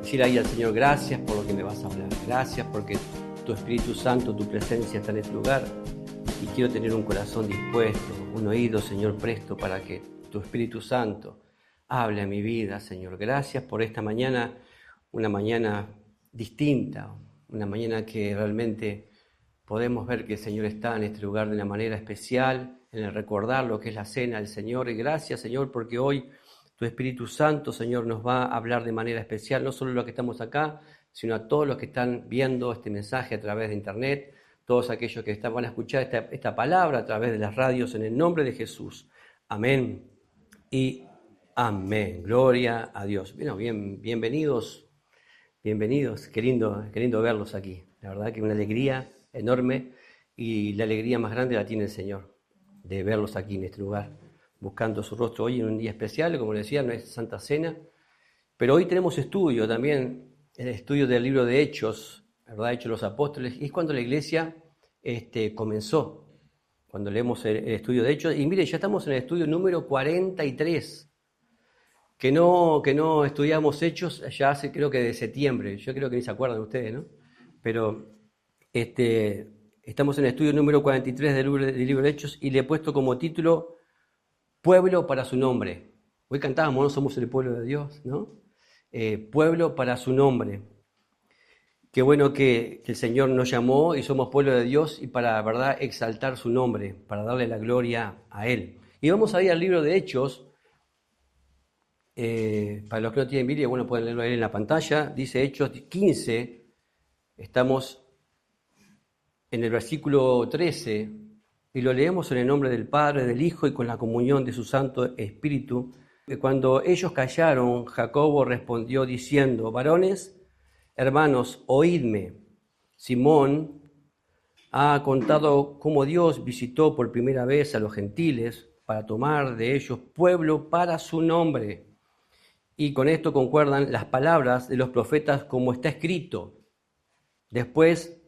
Decir ahí al Señor, gracias por lo que me vas a hablar. Gracias porque tu Espíritu Santo, tu presencia está en este lugar. Y quiero tener un corazón dispuesto, un oído, Señor, presto para que tu Espíritu Santo hable a mi vida, Señor. Gracias por esta mañana, una mañana distinta, una mañana que realmente podemos ver que el Señor está en este lugar de una manera especial, en el recordar lo que es la cena del Señor. Y gracias, Señor, porque hoy tu Espíritu Santo, Señor, nos va a hablar de manera especial, no solo a los que estamos acá, sino a todos los que están viendo este mensaje a través de Internet, todos aquellos que van a escuchar esta palabra a través de las radios, en el nombre de Jesús. Amén y amén. Gloria a Dios. Bueno, bienvenidos, qué lindo verlos aquí. La verdad que una alegría enorme, y la alegría más grande la tiene el Señor, de verlos aquí en este lugar, buscando su rostro hoy en un día especial. Como les decía, no es Santa Cena, pero hoy tenemos estudio también, el estudio del libro de Hechos, ¿verdad? Hechos de los Apóstoles, y es cuando la iglesia comenzó, cuando leemos el estudio de Hechos. Y mire, ya estamos en el estudio número 43, que no estudiamos Hechos ya hace, creo que de septiembre. Yo creo que ni se acuerdan ustedes, ¿no? Pero estamos en el estudio número 43 del libro de Hechos, y le he puesto como título Pueblo para su nombre. Hoy cantábamos, ¿no? Somos el pueblo de Dios, ¿no? Pueblo para su nombre. Qué bueno que el Señor nos llamó y somos pueblo de Dios, y para, ¿verdad?, exaltar su nombre, para darle la gloria a Él. Y vamos a ir al libro de Hechos. Para los que no tienen Biblia, bueno, pueden leerlo ahí en la pantalla. Dice Hechos 15, estamos en el versículo 13, y lo leemos en el nombre del Padre, del Hijo y con la comunión de su Santo Espíritu. Cuando ellos callaron, Jacobo respondió diciendo: varones, hermanos, oídme. Simón ha contado cómo Dios visitó por primera vez a los gentiles para tomar de ellos pueblo para su nombre. Y con esto concuerdan las palabras de los profetas, como está escrito: después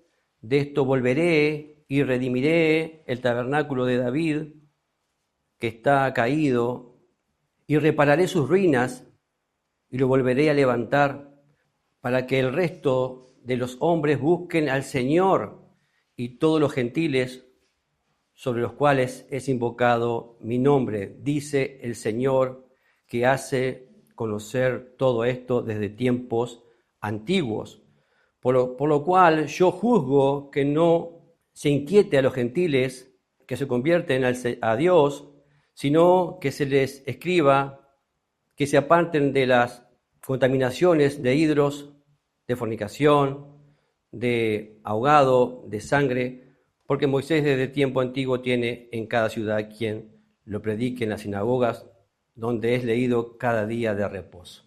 de esto volveré y redimiré el tabernáculo de David, que está caído, y repararé sus ruinas, y lo volveré a levantar, para que el resto de los hombres busquen al Señor, y todos los gentiles sobre los cuales es invocado mi nombre, dice el Señor, que hace conocer todo esto desde tiempos antiguos. Por lo cual yo juzgo que no se inquiete a los gentiles que se convierten a Dios, sino que se les escriba que se aparten de las contaminaciones de ídolos, de fornicación, de ahogado, de sangre, porque Moisés desde tiempo antiguo tiene en cada ciudad quien lo predique en las sinagogas, donde es leído cada día de reposo.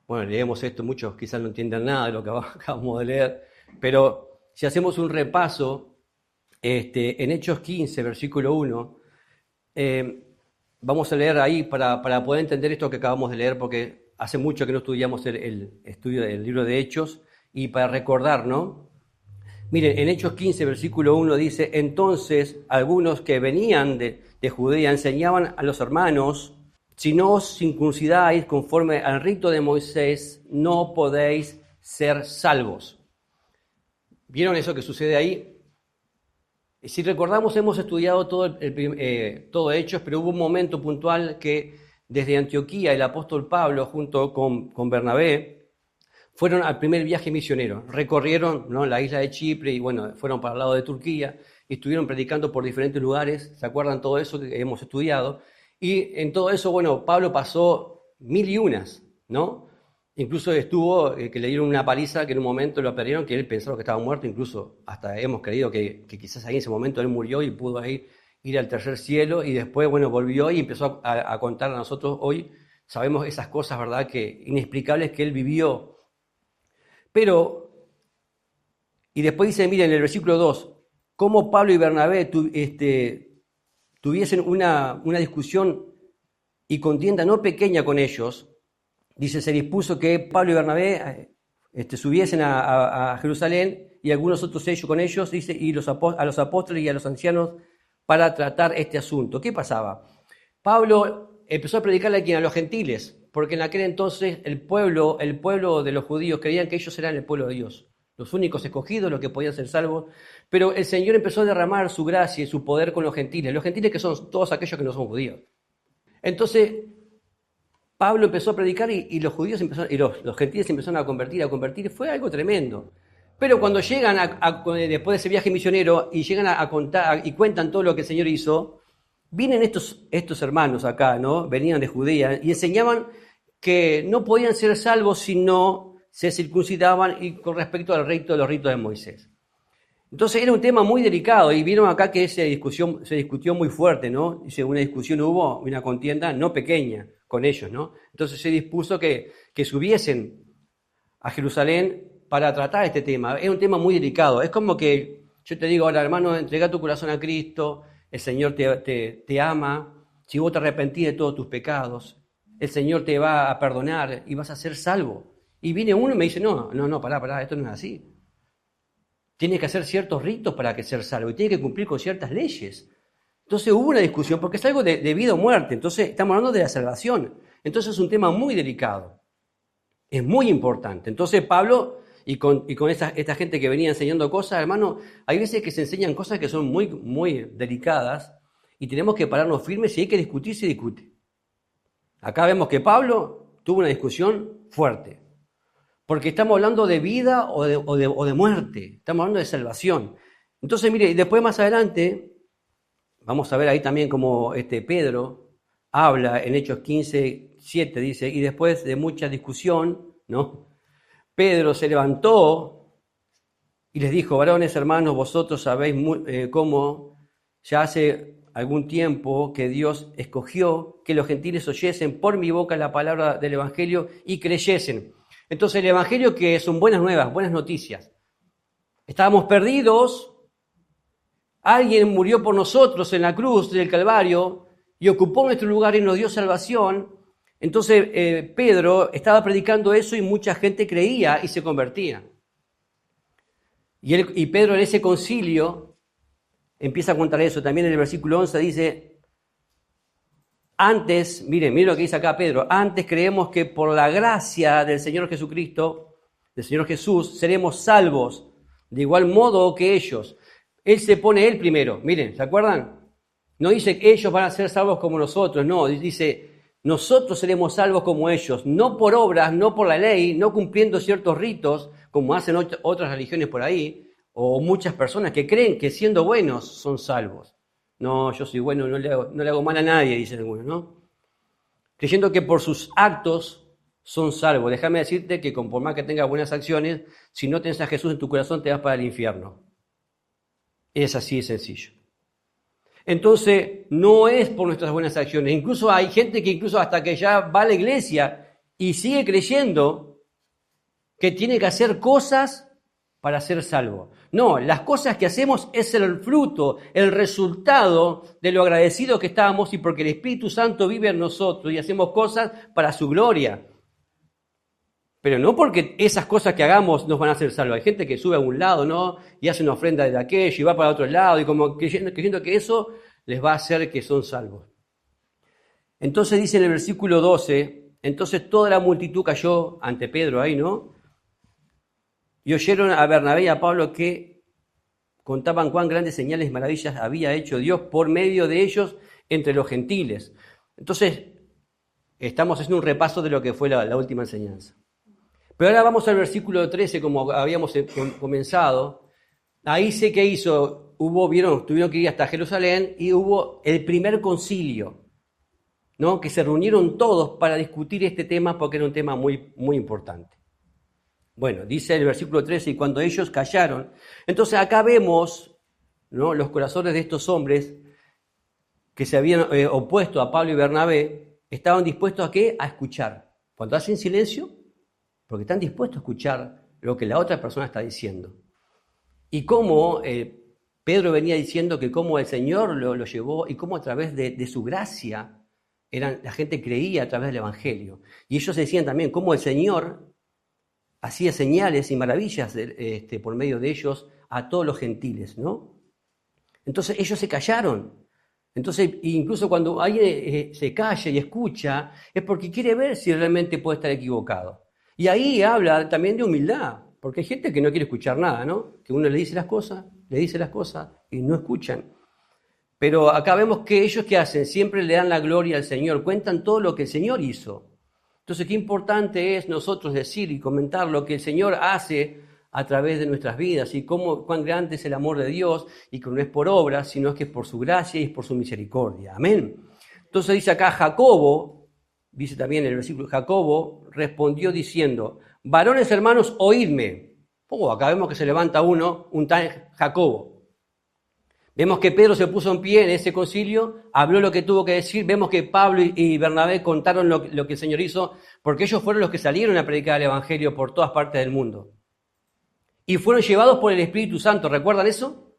Bueno, leemos esto, muchos quizás no entiendan nada de lo que acabamos de leer, pero si hacemos un repaso, en Hechos 15, versículo 1, vamos a leer ahí para poder entender esto que acabamos de leer, porque hace mucho que no estudiamos el estudio del libro de Hechos, y para recordar, ¿no? Miren, en Hechos 15, versículo 1 dice: entonces algunos que venían de Judea enseñaban a los hermanos: si no os circuncidáis conforme al rito de Moisés, no podéis ser salvos. ¿Vieron eso que sucede ahí? Si recordamos, hemos estudiado todo Hechos, pero hubo un momento puntual que desde Antioquía el apóstol Pablo, junto con Bernabé, fueron al primer viaje misionero. Recorrieron, ¿no?, la isla de Chipre, y bueno, fueron para el lado de Turquía, y estuvieron predicando por diferentes lugares. ¿Se acuerdan todo eso que hemos estudiado? Y en todo eso, bueno, Pablo pasó 1001, ¿no? Incluso estuvo que le dieron una paliza, que en un momento lo apedrearon, que él pensaba que estaba muerto. Incluso hasta hemos creído que quizás ahí en ese momento él murió y pudo ir al tercer cielo, y después, bueno, volvió y empezó a contar a nosotros. Hoy sabemos esas cosas, ¿verdad?, que inexplicables que él vivió. Pero, y después dice, miren, en el versículo 2, cómo Pablo y Bernabé tuviesen una discusión y contienda no pequeña con ellos. Dice, se dispuso que Pablo y Bernabé subiesen a Jerusalén, y algunos otros ellos con ellos, dice, y a los apóstoles y a los ancianos, para tratar este asunto. ¿Qué pasaba? Pablo empezó a predicarle a los gentiles, porque en aquel entonces el pueblo de los judíos creían que ellos eran el pueblo de Dios, los únicos escogidos, los que podían ser salvos, pero el Señor empezó a derramar su gracia y su poder con los gentiles que son todos aquellos que no son judíos. Entonces, Pablo empezó a predicar y los judíos los gentiles se empezaron a convertir, fue algo tremendo. Pero cuando llegan después de ese viaje misionero y llegan a contar y cuentan todo lo que el Señor hizo, vienen estos hermanos acá, ¿no? Venían de Judea y enseñaban que no podían ser salvos si no se circuncidaban y con respecto al rito de los ritos de Moisés. Entonces era un tema muy delicado y vieron acá que se discutió muy fuerte, ¿no? Dice, una discusión hubo, una contienda no pequeña con ellos, ¿no? Entonces se dispuso que subiesen a Jerusalén para tratar este tema. Es un tema muy delicado. Es como que yo te digo, ahora hermano, entrega tu corazón a Cristo, el Señor te ama, si vos te arrepentís de todos tus pecados, el Señor te va a perdonar y vas a ser salvo. Y viene uno y me dice, no, pará, esto no es así. Tiene que hacer ciertos ritos para que ser salvo y tiene que cumplir con ciertas leyes. Entonces hubo una discusión porque es algo de vida o muerte. Entonces estamos hablando de la salvación. Entonces es un tema muy delicado. Es muy importante. Entonces Pablo y con esta gente que venía enseñando cosas, hermano, hay veces que se enseñan cosas que son muy, muy delicadas y tenemos que pararnos firmes. Si hay que discutir, se discute. Acá vemos que Pablo tuvo una discusión fuerte. Porque estamos hablando de vida o de muerte. Estamos hablando de salvación. Entonces, mire, y después más adelante, vamos a ver ahí también cómo Pedro habla en Hechos 15:7, dice, y después de mucha discusión, ¿no? Pedro se levantó y les dijo, varones hermanos, vosotros sabéis cómo ya hace algún tiempo que Dios escogió que los gentiles oyesen por mi boca la palabra del Evangelio y creyesen. Entonces el Evangelio que son buenas nuevas, buenas noticias. Estábamos perdidos, alguien murió por nosotros en la cruz del Calvario y ocupó nuestro lugar y nos dio salvación. Entonces Pedro estaba predicando eso y mucha gente creía y se convertía. Y Pedro en ese concilio empieza a contar eso. También en el versículo 11 dice, antes, miren lo que dice acá Pedro, antes creemos que por la gracia del Señor Jesucristo, del Señor Jesús, seremos salvos de igual modo que ellos. Él se pone él primero, miren, ¿se acuerdan? No dice que ellos van a ser salvos como nosotros, no, dice nosotros seremos salvos como ellos, no por obras, no por la ley, no cumpliendo ciertos ritos, como hacen otras religiones por ahí, o muchas personas que creen que siendo buenos son salvos. No, yo soy bueno, no le hago mal a nadie, dicen algunos, ¿no? Creyendo que por sus actos son salvos. Déjame decirte que por más que tengas buenas acciones, si no tenés a Jesús en tu corazón, te vas para el infierno. Es así de sencillo. Entonces, no es por nuestras buenas acciones. Incluso hay gente que incluso hasta que ya va a la iglesia y sigue creyendo que tiene que hacer cosas para ser salvo. No, las cosas que hacemos es el fruto, el resultado de lo agradecido que estábamos y porque el Espíritu Santo vive en nosotros y hacemos cosas para su gloria. Pero no porque esas cosas que hagamos nos van a hacer salvos. Hay gente que sube a un lado, ¿no? Y hace una ofrenda de aquello y va para otro lado y como creyendo que eso les va a hacer que son salvos. Entonces dice en el versículo 12, entonces toda la multitud cayó ante Pedro ahí, ¿no? Y oyeron a Bernabé y a Pablo que contaban cuán grandes señales y maravillas había hecho Dios por medio de ellos entre los gentiles. Entonces, estamos haciendo un repaso de lo que fue la última enseñanza. Pero ahora vamos al versículo 13, como habíamos comenzado. Ahí sé que hizo, tuvieron que ir hasta Jerusalén y hubo el primer concilio, ¿no? Que se reunieron todos para discutir este tema porque era un tema muy, muy importante. Bueno, dice el versículo 13, y cuando ellos callaron, entonces acá vemos, ¿no?, los corazones de estos hombres que se habían opuesto a Pablo y Bernabé, estaban dispuestos ¿a qué? A escuchar. Cuando hacen silencio, porque están dispuestos a escuchar lo que la otra persona está diciendo. Y cómo Pedro venía diciendo que cómo el Señor lo llevó y cómo a través de su gracia la gente creía a través del Evangelio. Y ellos decían también cómo el Señor hacía señales y maravillas por medio de ellos a todos los gentiles, ¿no? Entonces ellos se callaron. Entonces, incluso cuando alguien se calla y escucha, es porque quiere ver si realmente puede estar equivocado. Y ahí habla también de humildad, porque hay gente que no quiere escuchar nada, ¿no? Que uno le dice las cosas y no escuchan. Pero acá vemos que ellos, ¿qué hacen? Siempre le dan la gloria al Señor, cuentan todo lo que el Señor hizo. Entonces, qué importante es nosotros decir y comentar lo que el Señor hace a través de nuestras vidas y cuán grande es el amor de Dios y que no es por obras, sino que es por su gracia y es por su misericordia. Amén. Entonces dice acá Jacobo, dice también en el versículo, Jacobo respondió diciendo, varones hermanos, oídme. Acá vemos que se levanta un tal Jacobo. Vemos que Pedro se puso en pie en ese concilio, habló lo que tuvo que decir, vemos que Pablo y Bernabé contaron lo que el Señor hizo, porque ellos fueron los que salieron a predicar el Evangelio por todas partes del mundo. Y fueron llevados por el Espíritu Santo, ¿recuerdan eso?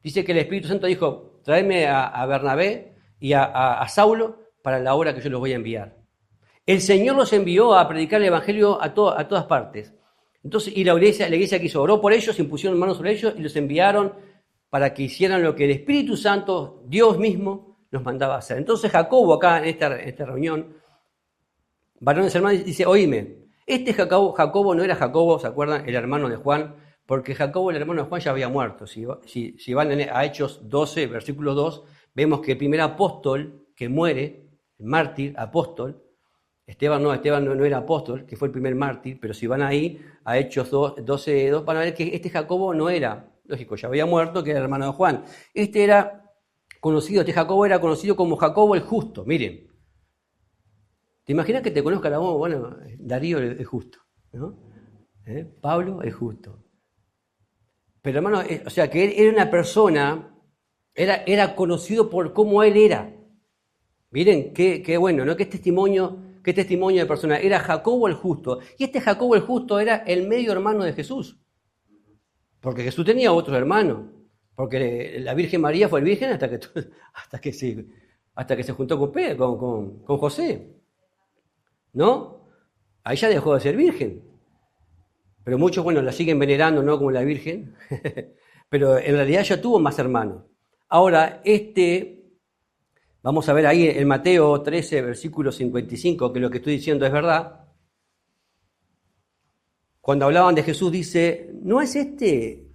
Dice que el Espíritu Santo dijo, tráeme a Bernabé y a Saulo para la obra que yo los voy a enviar. El Señor los envió a predicar el Evangelio a todas partes. Entonces, y la iglesia que hizo, oró por ellos, impusieron manos sobre ellos y los enviaron para que hicieran lo que el Espíritu Santo, Dios mismo, nos mandaba a hacer. Entonces Jacobo acá en esta reunión, varones hermanos, dice, oíme, este Jacobo no era Jacobo, ¿se acuerdan? El hermano de Juan, porque Jacobo, el hermano de Juan, ya había muerto. Si van a Hechos 12, versículo 2, vemos que el primer apóstol que muere, el mártir, apóstol, Esteban no era apóstol, que fue el primer mártir, pero si van ahí a Hechos 12, 2, van a ver que este Jacobo no era, lógico, ya había muerto, que era el hermano de Juan. Este Jacobo era conocido como Jacobo el Justo, miren. ¿Te imaginas que te conozca la voz? Bueno, Darío el Justo, ¿no? Pablo el Justo. Pero hermano, o sea, que él era una persona, era conocido por cómo él era. Miren, qué bueno, ¿no? Qué testimonio de persona. Era Jacobo el Justo. Y este Jacobo el Justo era el medio hermano de Jesús. Porque Jesús tenía otro hermano. Porque la Virgen María fue virgen hasta que se juntó con José. ¿No? Ahí ya dejó de ser virgen. Pero muchos, la siguen venerando, ¿no? Como la Virgen. Pero en realidad ya tuvo más hermanos. Ahora, vamos a ver ahí en Mateo 13, versículo 55, que lo que estoy diciendo es verdad. Cuando hablaban de Jesús, dice, ¿no es este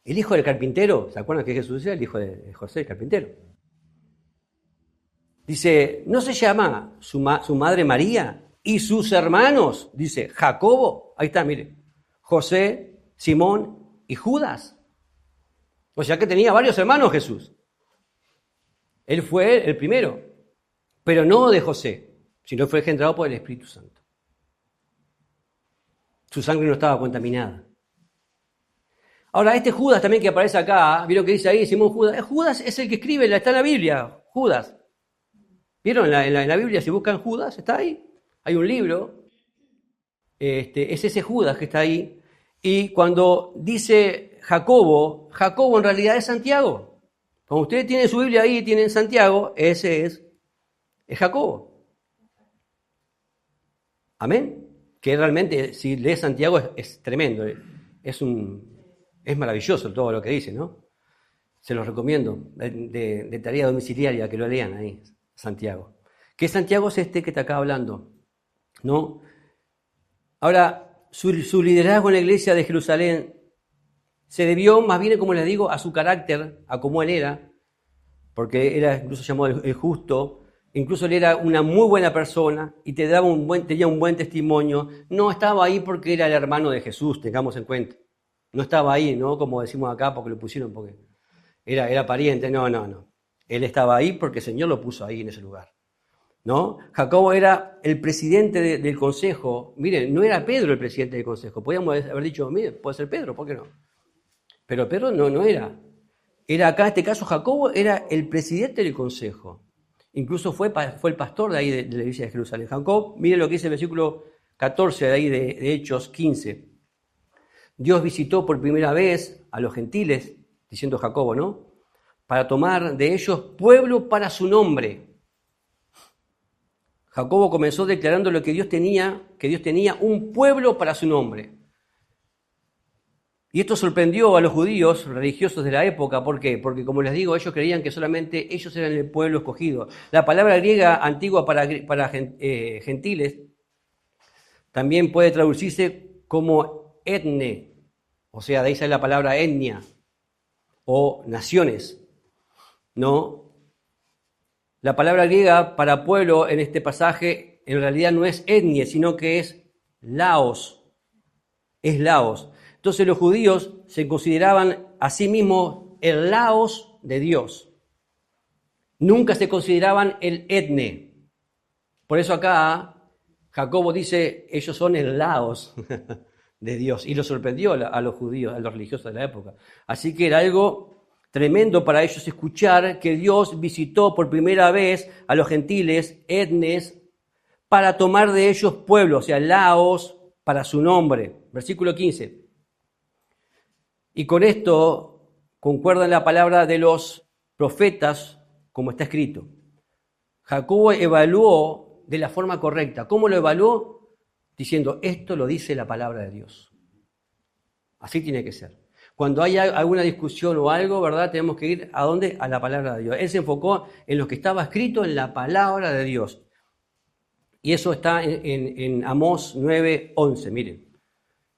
el hijo del carpintero? ¿Se acuerdan que Jesús era el hijo de José, el carpintero? Dice, ¿no se llama su madre María y sus hermanos? Dice, Jacobo, ahí está, mire, José, Simón y Judas. O sea que tenía varios hermanos Jesús. Él fue el primero, pero no de José, sino fue engendrado por el Espíritu Santo. Su sangre no estaba contaminada. Ahora, este Judas también que aparece acá, ¿vieron que dice ahí Simón Judas? Judas es el que escribe, está en la Biblia, Judas. ¿Vieron? En la Biblia, si buscan Judas, está ahí. Hay un libro, es ese Judas que está ahí. Y cuando dice Jacobo en realidad es Santiago. Cuando ustedes tienen su Biblia ahí, tienen Santiago, ese es Jacobo. Amén. Que realmente, si lees Santiago, es tremendo. Es maravilloso todo lo que dice, ¿no? Se los recomiendo, de tarea domiciliaria, que lo lean ahí, Santiago. ¿Qué Santiago es este que está acá hablando? ¿No? Ahora, su liderazgo en la iglesia de Jerusalén se debió, más bien, como les digo, a su carácter, a cómo él era, porque era incluso llamado el justo, incluso él era una muy buena persona y tenía un buen testimonio. No estaba ahí porque era el hermano de Jesús, tengamos en cuenta. No estaba ahí, ¿no? Como decimos acá, porque lo pusieron porque era pariente. No. Él estaba ahí porque el Señor lo puso ahí en ese lugar, ¿no? Jacobo era el presidente del consejo. Miren, no era Pedro el presidente del consejo. Podríamos haber dicho, miren, puede ser Pedro, ¿por qué no? Pero Pedro no era. Era acá, en este caso, Jacobo era el presidente del consejo. Incluso fue el pastor de ahí de la iglesia de Jerusalén. Jacob, miren lo que dice el versículo 14 de ahí de Hechos 15. Dios visitó por primera vez a los gentiles, diciendo Jacobo, ¿no? Para tomar de ellos pueblo para su nombre. Jacobo comenzó declarando que Dios tenía un pueblo para su nombre. Y esto sorprendió a los judíos religiosos de la época. ¿Por qué? Porque, como les digo, ellos creían que solamente ellos eran el pueblo escogido. La palabra griega antigua para gentiles también puede traducirse como etne, o sea, de ahí sale la palabra etnia, o naciones, ¿no? La palabra griega para pueblo en este pasaje en realidad no es etnia, sino que es laos, es laos. Entonces los judíos se consideraban a sí mismos el laos de Dios. Nunca se consideraban el etne. Por eso acá Jacobo dice, ellos son el laos de Dios. Y lo sorprendió a los judíos, a los religiosos de la época. Así que era algo tremendo para ellos escuchar que Dios visitó por primera vez a los gentiles, etnes, para tomar de ellos pueblos, o sea, laos, para su nombre. Versículo 15. Y con esto concuerda la palabra de los profetas, como está escrito. Jacobo evaluó de la forma correcta. ¿Cómo lo evaluó? Diciendo, esto lo dice la palabra de Dios. Así tiene que ser. Cuando haya alguna discusión o algo, ¿verdad? Tenemos que ir ¿a dónde? A la palabra de Dios. Él se enfocó en lo que estaba escrito en la palabra de Dios. Y eso está en Amós 9:11. Miren,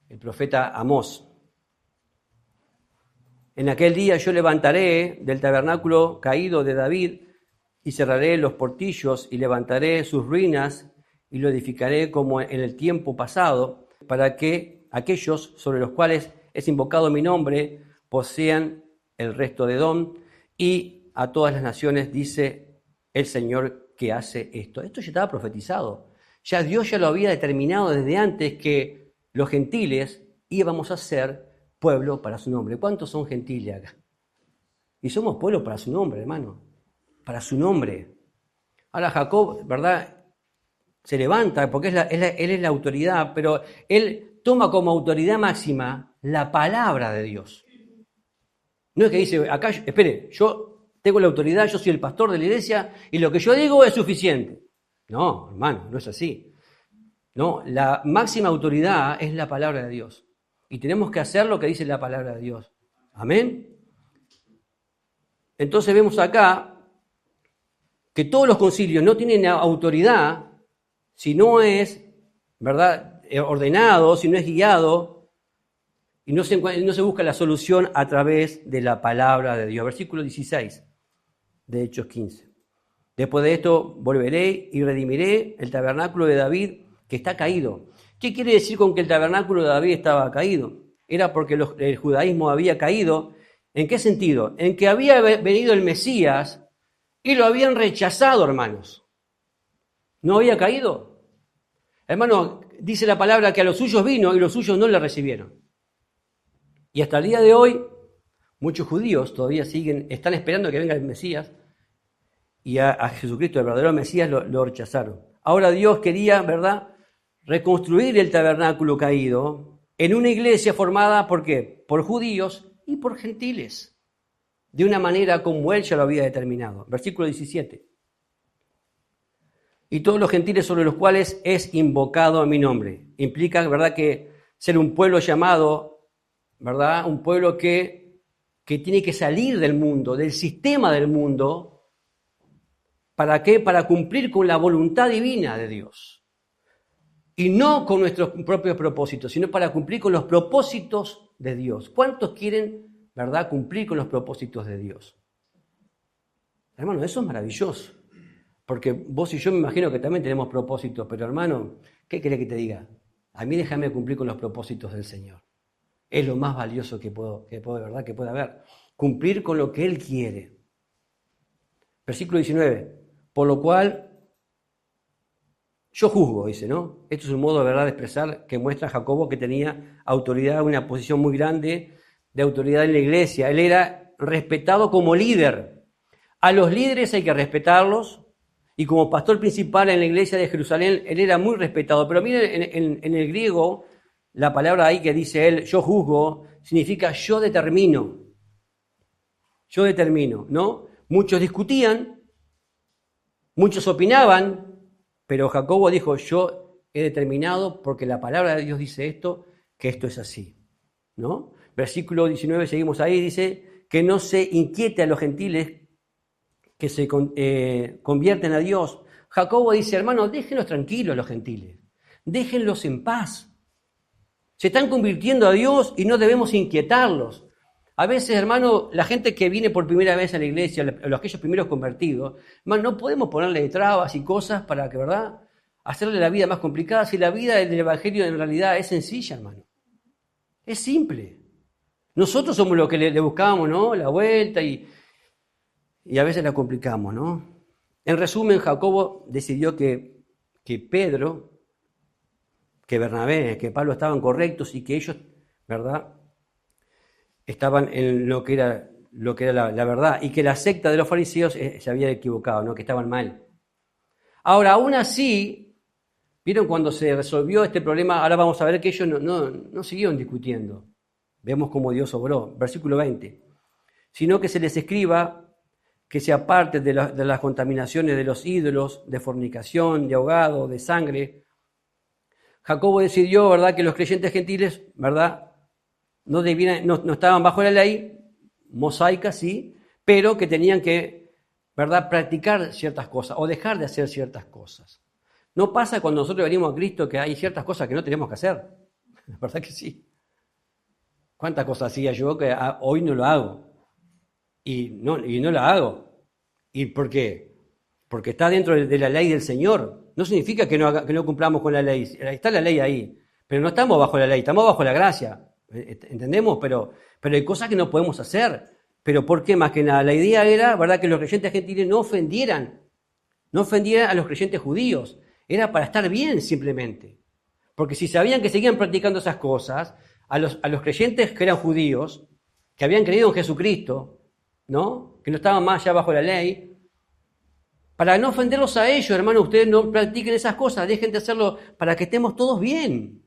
el profeta Amós. En aquel día yo levantaré del tabernáculo caído de David y cerraré los portillos y levantaré sus ruinas y lo edificaré como en el tiempo pasado, para que aquellos sobre los cuales es invocado mi nombre posean el resto de Edom, y a todas las naciones dice el Señor que hace esto. Esto ya estaba profetizado. Ya Dios ya lo había determinado desde antes que los gentiles íbamos a ser pueblo para su nombre. ¿Cuántos son gentiles acá? Y somos pueblo para su nombre, hermano. Para su nombre. Ahora Jacob, ¿verdad? Se levanta porque él es la autoridad, pero él toma como autoridad máxima la palabra de Dios. No es que dice, acá, espere, yo tengo la autoridad, yo soy el pastor de la iglesia y lo que yo digo es suficiente. No, hermano, no es así. No, la máxima autoridad es la palabra de Dios. Y tenemos que hacer lo que dice la palabra de Dios. Amén. Entonces vemos acá que todos los concilios no tienen autoridad si no es, ¿verdad?, ordenado, si no es guiado, y no se busca la solución a través de la palabra de Dios. Versículo 16 de Hechos 15. Después de esto volveré y redimiré el tabernáculo de David que está caído. ¿Qué quiere decir con que el tabernáculo de David estaba caído? Era porque el judaísmo había caído. ¿En qué sentido? En que había venido el Mesías y lo habían rechazado, hermanos. ¿No había caído? Hermano, dice la palabra que a los suyos vino y los suyos no le recibieron. Y hasta el día de hoy, muchos judíos todavía están esperando que venga el Mesías, y a Jesucristo, el verdadero Mesías, lo rechazaron. Ahora Dios quería, ¿verdad?, reconstruir el tabernáculo caído en una iglesia formada, ¿por qué? Por judíos y por gentiles, de una manera como Él ya lo había determinado. Versículo 17. Y todos los gentiles sobre los cuales es invocado a mi nombre. Implica, ¿verdad?, que ser un pueblo llamado, ¿verdad?, un pueblo que tiene que salir del mundo, del sistema del mundo. ¿Para qué? Para cumplir con la voluntad divina de Dios. Y no con nuestros propios propósitos, sino para cumplir con los propósitos de Dios. ¿Cuántos quieren, verdad, cumplir con los propósitos de Dios? Hermano, eso es maravilloso. Porque vos y yo me imagino que también tenemos propósitos, pero hermano, ¿qué querés que te diga? A mí déjame cumplir con los propósitos del Señor. Es lo más valioso que puede haber. Cumplir con lo que Él quiere. Versículo 19. Por lo cual yo juzgo, dice, ¿no? Esto es un modo de verdad de expresar que muestra Jacobo que tenía autoridad, una posición muy grande de autoridad en la iglesia. Él era respetado como líder. A los líderes hay que respetarlos, y como pastor principal en la iglesia de Jerusalén, él era muy respetado. Pero miren, en el griego, la palabra ahí que dice él, yo juzgo, significa yo determino. Yo determino, ¿no? Muchos discutían, muchos opinaban, pero Jacobo dijo, yo he determinado porque la palabra de Dios dice esto, que esto es así, ¿no? Versículo 19, seguimos ahí, dice, que no se inquiete a los gentiles que se convierten a Dios. Jacobo dice, hermano, déjenlos tranquilos los gentiles, déjenlos en paz. Se están convirtiendo a Dios y no debemos inquietarlos. A veces, hermano, la gente que viene por primera vez a la iglesia, aquellos primeros convertidos, hermano, no podemos ponerle trabas y cosas para que, ¿verdad?, hacerle la vida más complicada, si la vida del Evangelio en realidad es sencilla, hermano. Es simple. Nosotros somos los que le buscamos, ¿no?, la vuelta y a veces la complicamos, ¿no? En resumen, Jacobo decidió que Pedro, que Bernabé, que Pablo estaban correctos y que ellos, ¿verdad?, estaban en lo que era la verdad, y que la secta de los fariseos se había equivocado, ¿no?, que estaban mal. Ahora, aún así, ¿vieron cuando se resolvió este problema? Ahora vamos a ver que ellos no siguieron discutiendo. Vemos cómo Dios obró. Versículo 20. Sino que se les escriba que se aparten de las contaminaciones de los ídolos, de fornicación, de ahogado, de sangre. Jacobo decidió, ¿verdad?, que los creyentes gentiles, ¿verdad?, no estaban bajo la ley mosaica, sí, pero que tenían que, ¿verdad?, practicar ciertas cosas o dejar de hacer ciertas cosas. ¿No pasa cuando nosotros venimos a Cristo que hay ciertas cosas que no tenemos que hacer? La verdad que sí. ¿Cuántas cosas hacía yo que hoy no lo hago? Y no la hago. ¿Y por qué? Porque está dentro de la ley del Señor. No significa que no cumplamos con la ley. Está la ley ahí. Pero no estamos bajo la ley, estamos bajo la gracia. ¿Entendemos? Pero hay cosas que no podemos hacer. ¿Pero por qué? Más que nada, la idea era, ¿verdad?, que los creyentes gentiles no ofendieran a los creyentes judíos. Era para estar bien, simplemente. Porque si sabían que seguían practicando esas cosas, a los creyentes que eran judíos, que habían creído en Jesucristo, ¿no?, que no estaban más allá bajo la ley, para no ofenderlos a ellos, hermanos, ustedes no practiquen esas cosas, dejen de hacerlo para que estemos todos bien.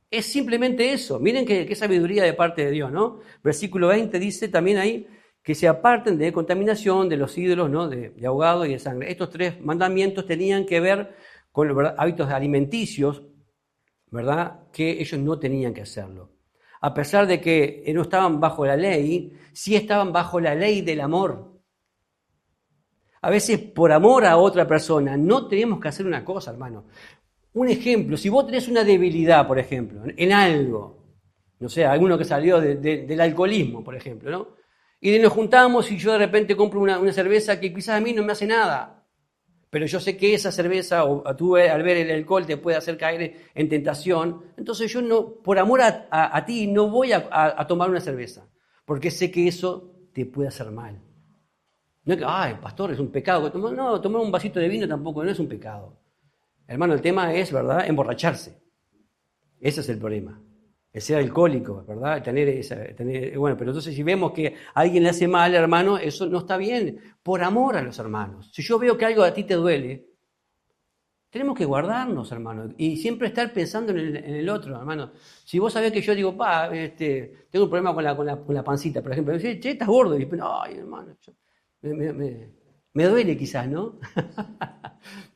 Es simplemente eso. Miren qué sabiduría de parte de Dios, ¿no? Versículo 20 dice también ahí que se aparten de contaminación, de los ídolos, ¿no?, de ahogado y de sangre. Estos 3 mandamientos tenían que ver con los hábitos alimenticios, ¿verdad?, que ellos no tenían que hacerlo. A pesar de que no estaban bajo la ley, sí estaban bajo la ley del amor. A veces por amor a otra persona no tenemos que hacer una cosa, hermano. Un ejemplo, si vos tenés una debilidad, por ejemplo, en algo, no sé, alguno que salió del alcoholismo, por ejemplo, ¿no? Y nos juntamos y yo de repente compro una cerveza que quizás a mí no me hace nada, pero yo sé que esa cerveza, o tú al ver el alcohol te puede hacer caer en tentación, entonces yo no, por amor a ti, no voy a tomar una cerveza, porque sé que eso te puede hacer mal. No es que, ay, pastor, es un pecado. No, tomar un vasito de vino tampoco no es un pecado. Hermano, el tema es, ¿verdad?, emborracharse. Ese es el problema. El ser alcohólico, ¿verdad? Bueno, pero entonces si vemos que a alguien le hace mal, hermano, eso no está bien. Por amor a los hermanos. Si yo veo que algo a ti te duele, tenemos que guardarnos, hermano, y siempre estar pensando en el otro, hermano. Si vos sabés que yo digo, tengo un problema con la pancita, por ejemplo, che, estás gordo, y ay, hermano, me duele quizás, ¿no?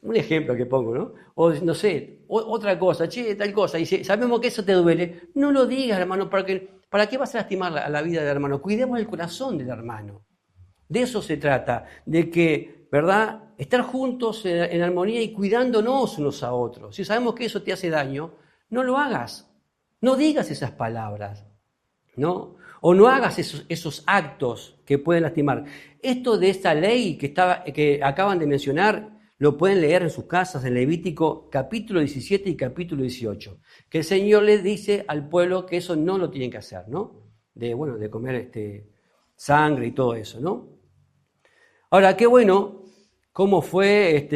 Un ejemplo que pongo, ¿no? O no sé, otra cosa, che, tal cosa, y si sabemos que eso te duele, no lo digas, hermano, ¿para qué vas a lastimar a la vida del hermano? Cuidemos el corazón del hermano. De eso se trata, de que, ¿verdad?, estar juntos en armonía y cuidándonos unos a otros. Si sabemos que eso te hace daño, no lo hagas, no digas esas palabras, ¿no? O no hagas esos actos que pueden lastimar. Esto de esta ley que acaban de mencionar, lo pueden leer en sus casas en Levítico capítulo 17 y capítulo 18, que el Señor les dice al pueblo que eso no lo tienen que hacer, ¿no? De comer sangre y todo eso, ¿no? Ahora, qué bueno cómo fue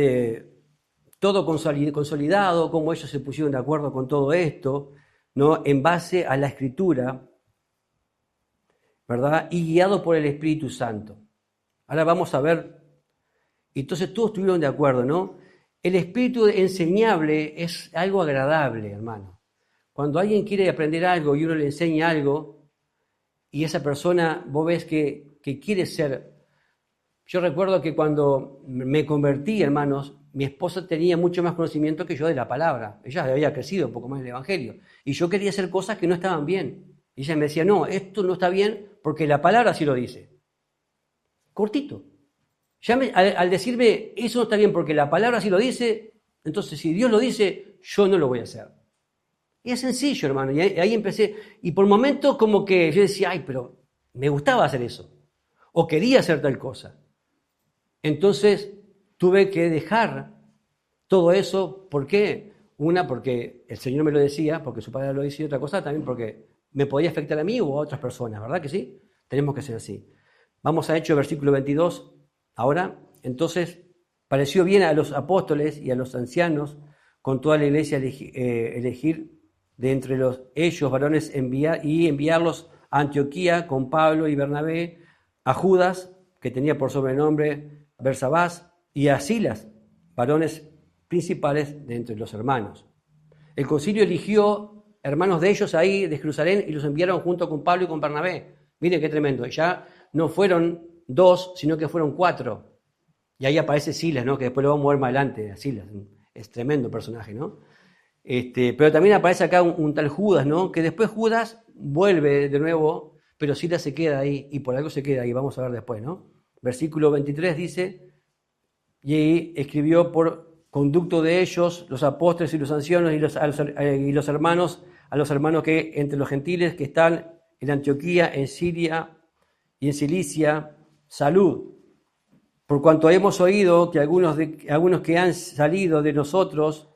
todo consolidado, cómo ellos se pusieron de acuerdo con todo esto, ¿no?, en base a la Escritura, ¿verdad?, y guiado por el Espíritu Santo. Ahora vamos a ver, entonces todos estuvieron de acuerdo, ¿no? El espíritu enseñable es algo agradable, hermano. Cuando alguien quiere aprender algo y uno le enseña algo, y esa persona, vos ves que quiere ser. Yo recuerdo que cuando me convertí, hermanos, mi esposa tenía mucho más conocimiento que yo de la palabra. Ella había crecido un poco más en el Evangelio. Y yo quería hacer cosas que no estaban bien. Y ella me decía, no, esto no está bien porque la palabra sí lo dice. Cortito. Ya al decirme, eso no está bien porque la palabra sí lo dice, entonces si Dios lo dice, yo no lo voy a hacer. Y es sencillo, hermano. Y ahí empecé. Y por momentos como que yo decía, ay, pero me gustaba hacer eso. O quería hacer tal cosa. Entonces tuve que dejar todo eso. ¿Por qué? Una, porque el Señor me lo decía, porque su palabra lo decía, y otra cosa también porque me podía afectar a mí o a otras personas, ¿verdad que sí? Tenemos que ser así. Vamos a Hechos, versículo 22. Ahora, entonces, pareció bien a los apóstoles y a los ancianos con toda la iglesia elegir de entre ellos varones enviarlos a Antioquía con Pablo y Bernabé, a Judas, que tenía por sobrenombre Bersabás, y a Silas, varones principales de entre los hermanos. El concilio eligió hermanos de ellos ahí, de Jerusalén, y los enviaron junto con Pablo y con Bernabé. Miren qué tremendo. Ya no fueron 2, sino que fueron 4. Y ahí aparece Silas, ¿no? Que después lo vamos a ver más adelante, a Silas. Es tremendo personaje, ¿no? Pero también aparece acá un tal Judas, ¿no? Que después Judas vuelve de nuevo, pero Silas se queda ahí, y por algo se queda ahí, vamos a ver después, ¿no? Versículo 23 dice, y escribió por conducto de ellos, los apóstoles y los ancianos y los hermanos, a los hermanos que entre los gentiles que están en Antioquía, en Siria y en Cilicia, salud. Por cuanto hemos oído que algunos que han salido de nosotros,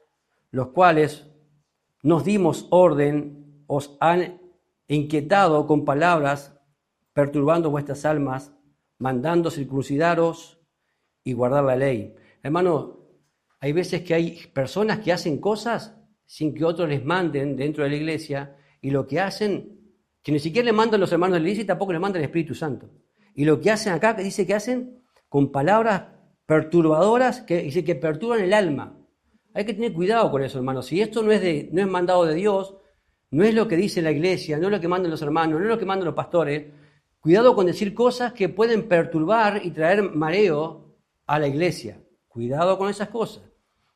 los cuales nos dimos orden, os han inquietado con palabras, perturbando vuestras almas, mandando circuncidaros y guardar la ley. Hermano, hay veces que hay personas que hacen cosas sin que otros les manden dentro de la iglesia, y lo que hacen, que ni siquiera le mandan los hermanos de la iglesia y tampoco le mandan el Espíritu Santo. Y lo que hacen acá, que dice que hacen con palabras perturbadoras, que dice que perturban el alma. Hay que tener cuidado con eso, hermano. Si esto no es mandado de Dios, no es lo que dice la iglesia, no es lo que mandan los hermanos, no es lo que mandan los pastores, cuidado con decir cosas que pueden perturbar y traer mareo a la iglesia. Cuidado con esas cosas.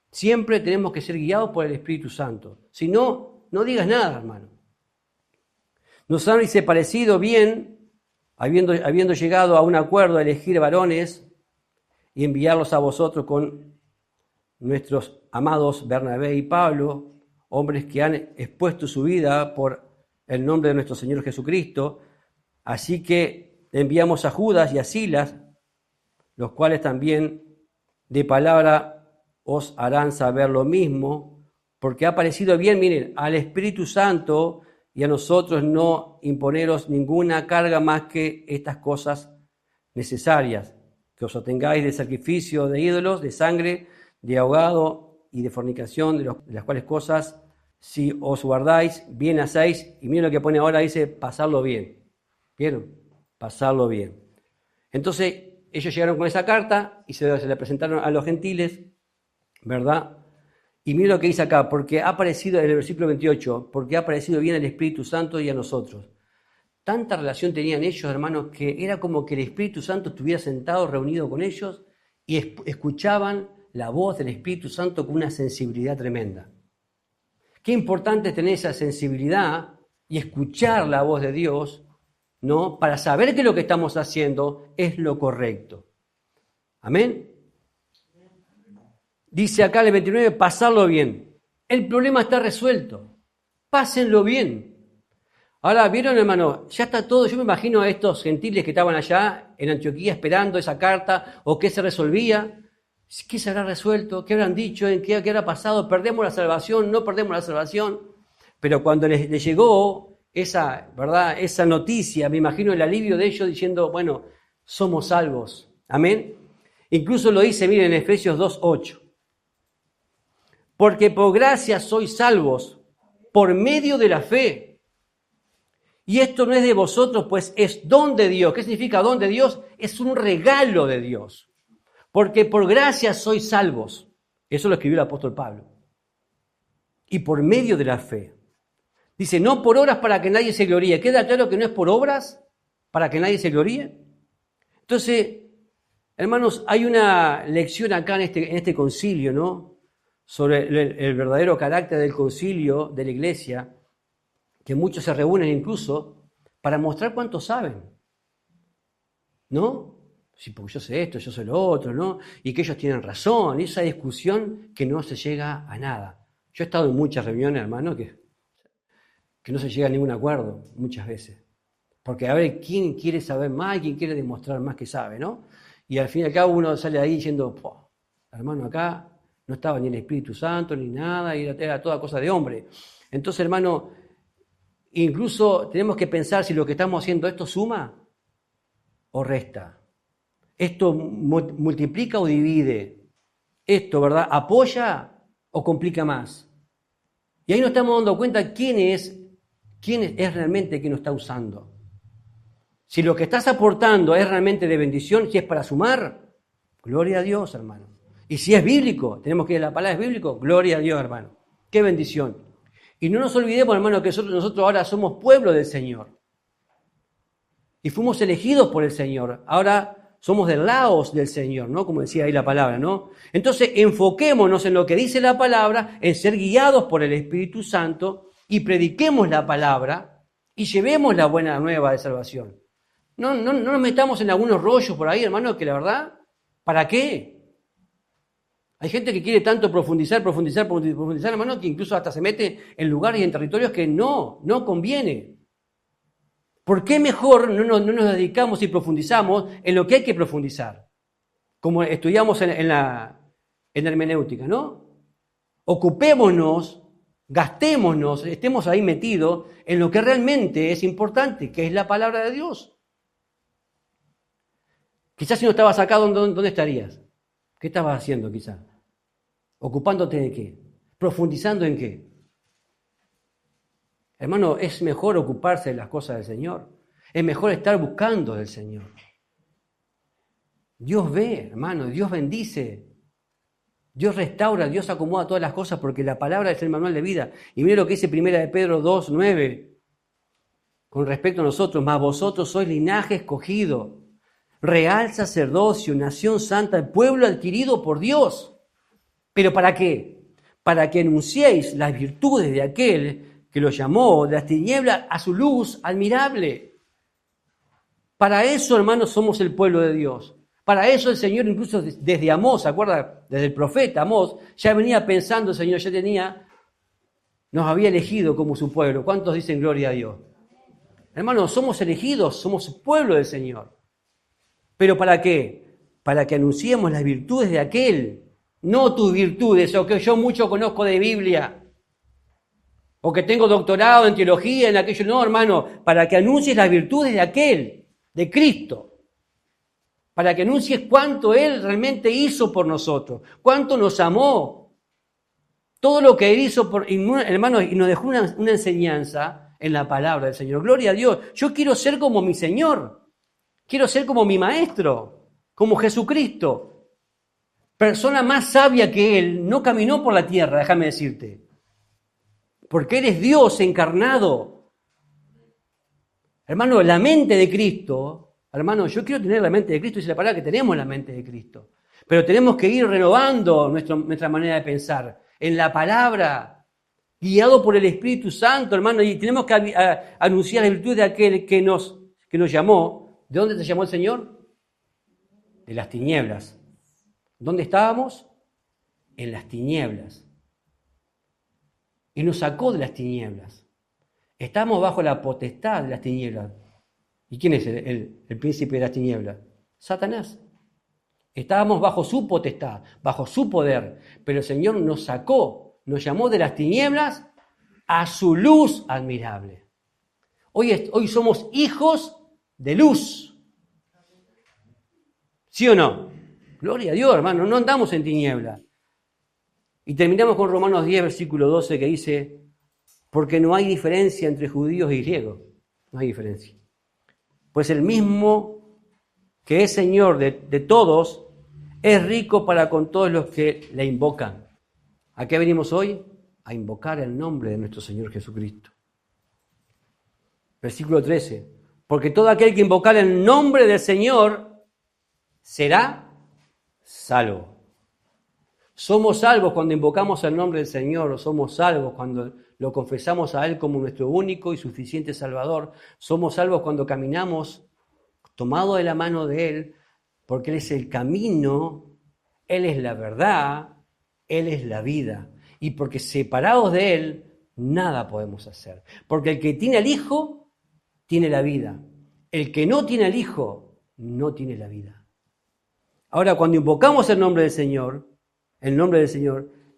Siempre tenemos que ser guiados por el Espíritu Santo. Si no, no digas nada, hermano. Nos han parecido bien, habiendo llegado a un acuerdo a elegir varones y enviarlos a vosotros con nuestros amados Bernabé y Pablo, hombres que han expuesto su vida por el nombre de nuestro Señor Jesucristo. Así que enviamos a Judas y a Silas, los cuales también de palabra os harán saber lo mismo, porque ha parecido bien, miren, al Espíritu Santo y a nosotros no imponeros ninguna carga más que estas cosas necesarias, que os atengáis de sacrificio de ídolos, de sangre, de ahogado y de fornicación, de las cuales cosas, si os guardáis, bien hacéis. Y miren lo que pone ahora, dice, pasarlo bien. ¿Vieron? Pasarlo bien. Entonces, ellos llegaron con esa carta y se la presentaron a los gentiles, ¿verdad? Y miren lo que dice acá, porque ha parecido, en el versículo 28, porque ha parecido bien al Espíritu Santo y a nosotros. Tanta relación tenían ellos, hermanos, que era como que el Espíritu Santo estuviera sentado, reunido con ellos, y escuchaban la voz del Espíritu Santo con una sensibilidad tremenda. Qué importante es tener esa sensibilidad y escuchar la voz de Dios, ¿no? Para saber que lo que estamos haciendo es lo correcto. Amén. Dice acá en el 29, pasarlo bien. El problema está resuelto. Pásenlo bien. Ahora, ¿vieron, hermano? Ya está todo. Yo me imagino a estos gentiles que estaban allá en Antioquía esperando esa carta, o qué se resolvía. ¿Qué se habrá resuelto? ¿Qué habrán dicho? ¿En qué habrá pasado? ¿Perdemos la salvación? ¿No perdemos la salvación? Pero cuando les llegó esa, ¿verdad?, esa noticia, me imagino el alivio de ellos diciendo, bueno, somos salvos. Amén. Incluso lo dice, miren, en Efesios 2:8. Porque por gracia sois salvos por medio de la fe. Y esto no es de vosotros, pues es don de Dios. ¿Qué significa don de Dios? Es un regalo de Dios. Porque por gracia sois salvos. Eso lo escribió el apóstol Pablo. Y por medio de la fe. Dice, no por obras para que nadie se gloríe. ¿Queda claro que no es por obras para que nadie se gloríe? Entonces, hermanos, hay una lección acá en este concilio, ¿no?, sobre el verdadero carácter del concilio de la iglesia, que muchos se reúnen incluso para mostrar cuánto saben, ¿no? Sí, porque yo sé esto, yo sé lo otro, ¿no? Y que ellos tienen razón, y esa discusión que no se llega a nada. Yo he estado en muchas reuniones, hermano, que no se llega a ningún acuerdo, muchas veces. Porque a ver, ¿quién quiere saber más y quién quiere demostrar más que sabe, ¿no? Y al fin y al cabo uno sale de ahí diciendo, hermano, acá no estaba ni el Espíritu Santo ni nada, y era toda cosa de hombre. Entonces, hermano, incluso tenemos que pensar si lo que estamos haciendo, ¿esto suma o resta? ¿Esto multiplica o divide? ¿Esto, verdad, apoya o complica más? Y ahí nos estamos dando cuenta quién es realmente quien nos está usando. Si lo que estás aportando es realmente de bendición, si es para sumar, gloria a Dios, hermano. Y si es bíblico, tenemos que ir a la palabra, es bíblico, gloria a Dios, hermano. Qué bendición. Y no nos olvidemos, hermano, que nosotros ahora somos pueblo del Señor. Y fuimos elegidos por el Señor. Ahora somos del laos del Señor, ¿no? Como decía ahí la palabra, ¿no? Entonces, enfoquémonos en lo que dice la palabra, en ser guiados por el Espíritu Santo y prediquemos la palabra y llevemos la buena nueva de salvación. No nos metamos en algunos rollos por ahí, hermano, que la verdad, ¿para qué? Hay gente que quiere tanto profundizar, hermano, que incluso hasta se mete en lugares y en territorios que no conviene. ¿Por qué mejor no nos dedicamos y profundizamos en lo que hay que profundizar? Como estudiamos en la hermenéutica, ¿no? Ocupémonos, gastémonos, estemos ahí metidos en lo que realmente es importante, que es la palabra de Dios. Quizás si no estabas acá, ¿dónde estarías? ¿Qué estabas haciendo quizás? ¿Ocupándote de qué? ¿Profundizando en qué? Hermano, es mejor ocuparse de las cosas del Señor. Es mejor estar buscando del Señor. Dios ve, hermano, Dios bendice. Dios restaura, Dios acomoda todas las cosas porque la palabra es el manual de vida. Y mire lo que dice 1 de Pedro 2:9 con respecto a nosotros. Mas vosotros sois linaje escogido, real sacerdocio, nación santa, el pueblo adquirido por Dios. ¿Pero para qué? Para que anunciéis las virtudes de aquel que los llamó de las tinieblas a su luz admirable. Para eso, hermanos, somos el pueblo de Dios. Para eso el Señor, incluso desde Amós, ¿se acuerda? Desde el profeta Amós, ya venía pensando, el Señor nos había elegido como su pueblo. ¿Cuántos dicen gloria a Dios? Hermanos, somos elegidos, somos pueblo del Señor. ¿Pero para qué? Para que anunciemos las virtudes de aquel, no tus virtudes, o que yo mucho conozco de Biblia, o que tengo doctorado en teología, en aquello. No, hermano, para que anuncies las virtudes de aquel, de Cristo. Para que anuncies cuánto Él realmente hizo por nosotros, cuánto nos amó. Todo lo que Él hizo, hermanos, y nos dejó una enseñanza en la palabra del Señor. Gloria a Dios. Yo quiero ser como mi Señor. Quiero ser como mi Maestro, como Jesucristo. Persona más sabia que Él no caminó por la tierra, déjame decirte. Porque Él es Dios encarnado. Hermano, la mente de Cristo, hermano, yo quiero tener la mente de Cristo, dice la palabra que tenemos la mente de Cristo. Pero tenemos que ir renovando nuestra manera de pensar en la palabra, guiado por el Espíritu Santo, hermano, y tenemos que anunciar la virtud de aquel que nos llamó. ¿De dónde te llamó el Señor? De las tinieblas. ¿Dónde estábamos? En las tinieblas. Y nos sacó de las tinieblas. Estamos bajo la potestad de las tinieblas. ¿Y quién es el príncipe de las tinieblas? Satanás. Estábamos bajo su potestad, bajo su poder. Pero el Señor nos sacó, nos llamó de las tinieblas a su luz admirable. Hoy somos hijos de luz. ¿Sí o no? Gloria a Dios, hermano, no andamos en tinieblas. Y terminamos con Romanos 10, versículo 12, que dice, porque no hay diferencia entre judíos y griegos. No hay diferencia. Pues el mismo que es Señor de todos, es rico para con todos los que le invocan. ¿A qué venimos hoy? A invocar el nombre de nuestro Señor Jesucristo. Versículo 13. Porque todo aquel que invocar el nombre del Señor será salvo. Somos salvos cuando invocamos el nombre del Señor, somos salvos cuando lo confesamos a Él como nuestro único y suficiente Salvador, somos salvos cuando caminamos tomado de la mano de Él, porque Él es el camino, Él es la verdad, Él es la vida. Y porque separados de Él, nada podemos hacer. Porque el que tiene al Hijo, tiene la vida. El que no tiene al Hijo, no tiene la vida. Ahora, cuando invocamos el nombre del Señor,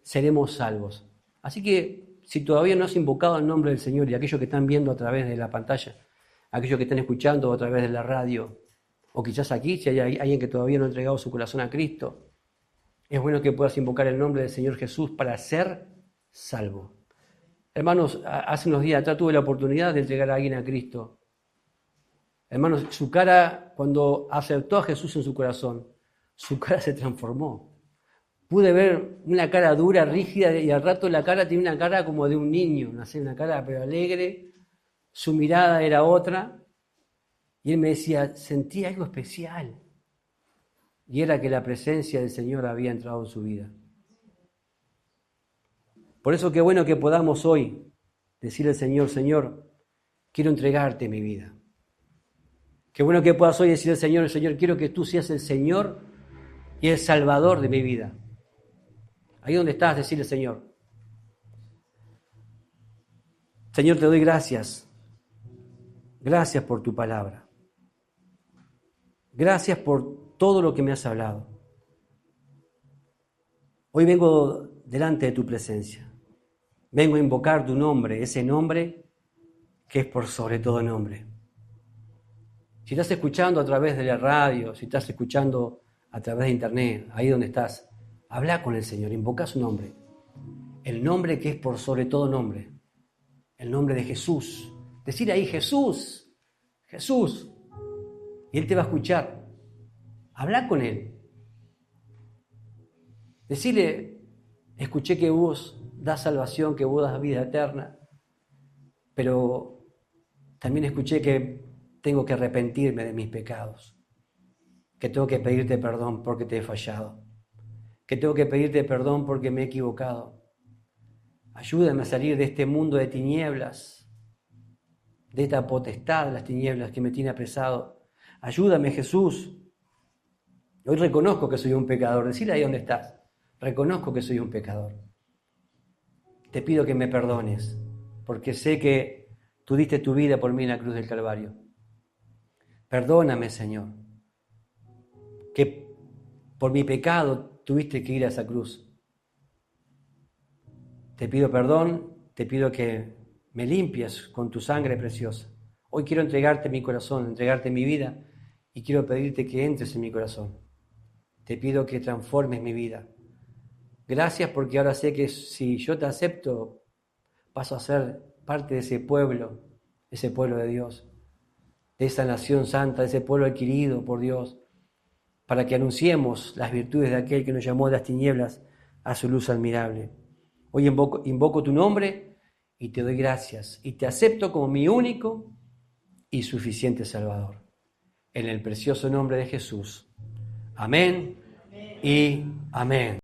seremos salvos. Así que, si todavía no has invocado el nombre del Señor, y aquellos que están viendo a través de la pantalla, aquellos que están escuchando a través de la radio, o quizás aquí, si hay alguien que todavía no ha entregado su corazón a Cristo, es bueno que puedas invocar el nombre del Señor Jesús para ser salvo. Hermanos, hace unos días atrás tuve la oportunidad de entregar a alguien a Cristo. Hermanos, su cara, cuando aceptó a Jesús en su corazón, su cara se transformó. Pude ver una cara dura, rígida, y al rato la cara tenía una cara como de un niño, una cara pero alegre, su mirada era otra, y él me decía, sentí algo especial, y era que la presencia del Señor había entrado en su vida. Por eso qué bueno que podamos hoy decirle al Señor, Señor, quiero entregarte mi vida. Qué bueno que puedas hoy decirle al Señor, Señor, quiero que tú seas el Señor y el Salvador de mi vida. Ahí donde estás, decirle, Señor, Señor, te doy gracias. Gracias por tu palabra. Gracias por todo lo que me has hablado. Hoy vengo delante de tu presencia. Vengo a invocar tu nombre, ese nombre que es por sobre todo nombre. Si estás escuchando a través de la radio, si estás escuchando a través de internet, ahí donde estás, habla con el Señor, invoca su nombre. El nombre que es por sobre todo nombre. El nombre de Jesús. Decir ahí, Jesús, Jesús. Y Él te va a escuchar. Habla con Él. Decirle, escuché que vos das salvación, que vos das vida eterna, pero también escuché que tengo que arrepentirme de mis pecados, que tengo que pedirte perdón porque te he fallado, que tengo que pedirte perdón porque me he equivocado. Ayúdame a salir de este mundo de tinieblas, de esta potestad de las tinieblas que me tiene apresado. Ayúdame, Jesús. Hoy reconozco que soy un pecador. Decile ahí donde estás. Reconozco que soy un pecador. Te pido que me perdones, porque sé que tú diste tu vida por mí en la cruz del Calvario. Perdóname, Señor, que por mi pecado tuviste que ir a esa cruz. Te pido perdón, te pido que me limpies con tu sangre preciosa. Hoy quiero entregarte mi corazón, entregarte mi vida, y quiero pedirte que entres en mi corazón. Te pido que transformes mi vida. Gracias, porque ahora sé que si yo te acepto, paso a ser parte de ese pueblo de Dios, de esa nación santa, de ese pueblo adquirido por Dios, para que anunciemos las virtudes de aquel que nos llamó de las tinieblas a su luz admirable. Hoy invoco tu nombre y te doy gracias y te acepto como mi único y suficiente Salvador. En el precioso nombre de Jesús. Amén y amén.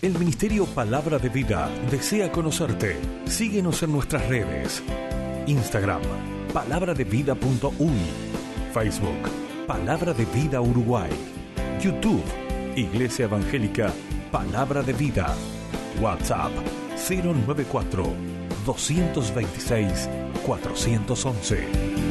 El Ministerio Palabra de Vida desea conocerte. Síguenos en nuestras redes. Instagram, palabraDeVida.uy. Facebook, Palabra de Vida Uruguay. YouTube, Iglesia Evangélica Palabra de Vida. WhatsApp, 094 226 411.